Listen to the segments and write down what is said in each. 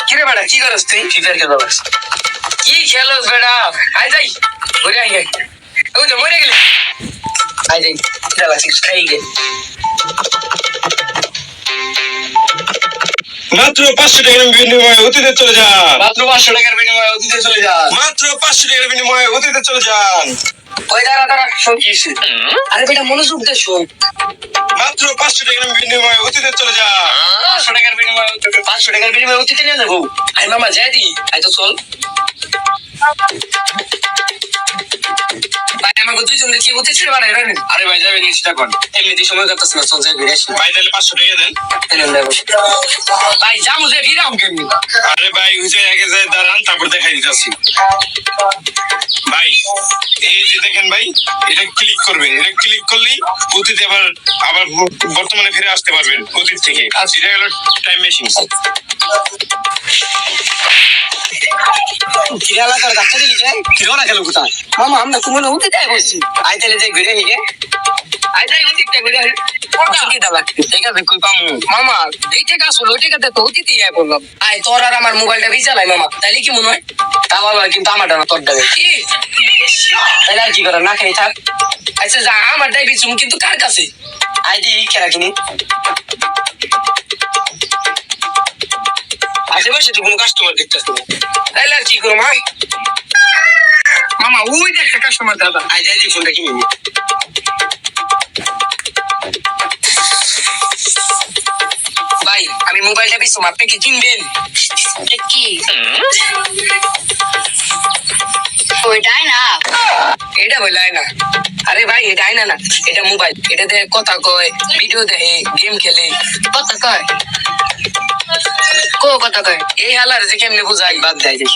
কিরে বেটা কি করস তুই? ফ্রি ফায়ার খেলবা বাস। কি খেলোস বেটা? আই যাই ঘুরে আই গে। ওই তো মরে গেলি। আই যাই খেলা শিখ খাই গে। মাত্র 500 টাকার বিনিময়ে অতীতে চলে যান। মাত্র 500 টাকার বিনিময়ে অতীতে চলে যান। মাত্র 500 টাকার বিনিময়ে অতীতে চলে যান। ওই দাঁড়া শোন কি হইছে? আরে বেটা মনোযোগ দে শোন। মাত্র 500 টাকার বিনিময়ে অতীতে চলে যান। 500 টাকার বিনিময়ে অতীতে নিয়ে যাবো। আই মামা যাই দি। আই তো চল। ভাই আমাকে দুইজন দেখি অতীতে বানাই রাখেন। আরে ভাই যাবেন নিশ্চিত কোন। এমনিতে সময় কাটতেছ না চল যাই ঘুরে আসি। ভাই তাহলে 500 টাকা দেন। ভাই যাবো যে ভিড়াম কেমনি? আরে ভাই ওই যে আগে যায় দাঁড়ান তারপর দেখাই দিতেছি। ভাই এই যে দেখেন ভাই এটা ক্লিক করবেন, এটা ক্লিক করলেই অতীতে আবার আবার বর্তমানে ফিরে আসতে পারবেন অতীত থেকে। এটা হলো টাইম মেশিন। কিরালা করে কাছে দিলি যায় কিরালা গেল কোথায়? মামা আমরা কোন অতীতে বসছি। আই তাহলে যাই ঘুরে নিয়ে আই যাই অতীতে ঘুরে কি দাও লাগবে ঠিক আছে কই পামু মামা এই টাকা আসলে ওই টাকাতে তো অতীতে আই বললাম। আই তোর আর আমার মোবাইলটা ভিজালাই মামা তাইলে কি মনে হয়? তা বাবা কিন্তু আমারটা না তোর দেবে কি তাহলে আর কি করার না খেয়ে থাক। আচ্ছা যা আমারটাই বিচুম কিন্তু কার কাছে? আই দি কেরা কিনি আশেপাশে তো কোনো কাস্টমার দেখতেছ না তাইলে আর কি করো মা? মামা ওই যে একটা কাস্টমার দাদা আই যাই দি ফোনটা কিনে নি। ভাই আমি মোবাইলটা বিচুম আপনি কি কিনবেন? কি ওইটাই না এটা বললাই না। আরে ভাই এটা আইনা না এটা মোবাইল। এটাতে কথা কয় ভিডিও দেখে গেম খেলে কথা কয় কো কথা কয় এই হালার যে কেমনে বুঝাই বাদ দেয় যাই।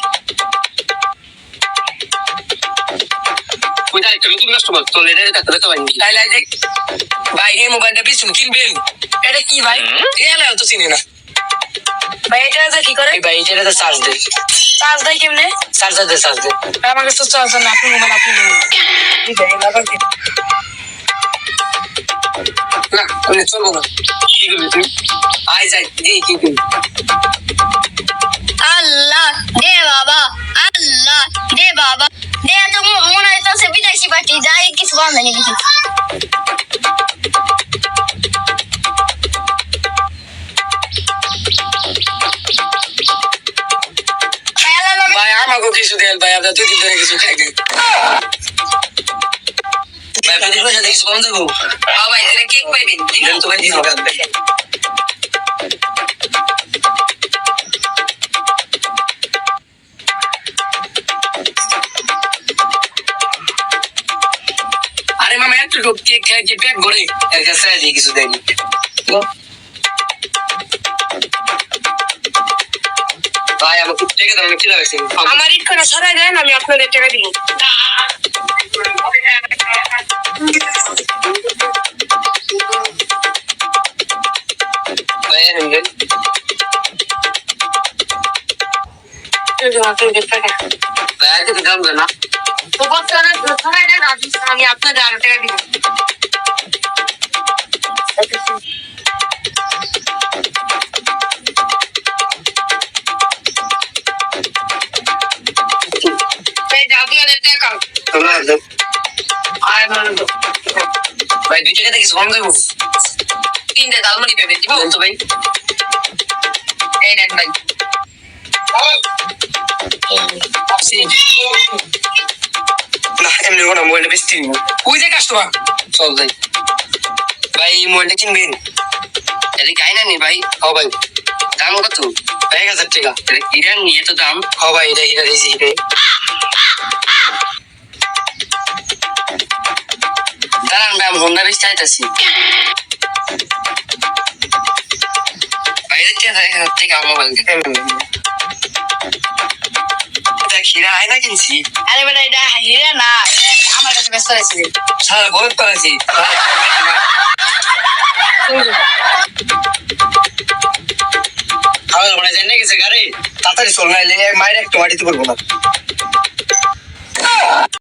ওইটা একটা নতুন কাস্টমার তো লেটারে টাকা দিতে পারিনি তাইলে আই যাই। ভাই এই মোবাইলটা বিচুন কিনবেন? এটা কি ভাই? এই হালার তো চিনি না। ভাই এটা কি করে? এই ভাই এটাতে চার্জ দে। চার্জ দেয় কেমনে? চার্জার দে চার্জ দে। আমার কাছে তো চার্জার না, আপনি মোবাইল আপনি নিন। না আমি চলবো না। কি করবি তুই? আই যাই দিয়ে কি করবি? আল্লাহ দে বাবা, আল্লাহ দে বাবা, দে তো মনে হইতেছে বিদেশি পার্টি যাই কিছু বন্ধ নেই দেখি। ভাই আমাকেও কিছু দেন ভাই আপনার 2 দিন ধরে কিছু খাই দেন। ভাই আপনি পয়সা দিয়ে কিছু কম দেবো? ভাই তাহলে কেক পাইবেন দিলেন তো ভাই দিন কাটবে। আরে মামা একটু কেক খাই কি পেট ভরে এর কাছে দিয়ে কিছু দেয়নি। ভাই আমাকে টাকা দেন আমি কি লাগছে? আমার ইট করে সরাই দেন আমি আপনাদের টাকা দিব। ভাই এমনি ভাই কিছু দাম দেন না। তো বক্সরে সরাই দেন আমি আপনাদের আরো টাকা দিব। এই যাও দিয়ে টাকা ভাই 2 টাকা কিছু কম দেবো? 3টে ডালমুড়ি পেবে দিব দেন তো ভাই। এই নেন ভাই। না এমনি কোনো মোবাইলটা বেশি নিব। ওই যে কাস্টমার চল যাই। ভাই এই মোবাইলটা কিনবেন? এটা কাইনা নি ভাই? ও ভাই দাম কত? 1000 টাকা। ইরান নিয়ে তো দাম। ও ভাই এটা হিরা দিয়েছি হিরে। দাঁড়ান ভাই আমি হোন্ডা বেশ চাইতেছি। ভাই এটা 1000 টাকা মোবাইল হিরা আয়না কিনছি। আরে বেটা এটা হিরে না, আমার কাছে ব্যস্ত আছে। সারা বহুত পারাছি। আমার মনে জানে গেছে গাড়ি তাড়াতাড়ি চল না মায়ের একটু মাটিতে পড়বো না।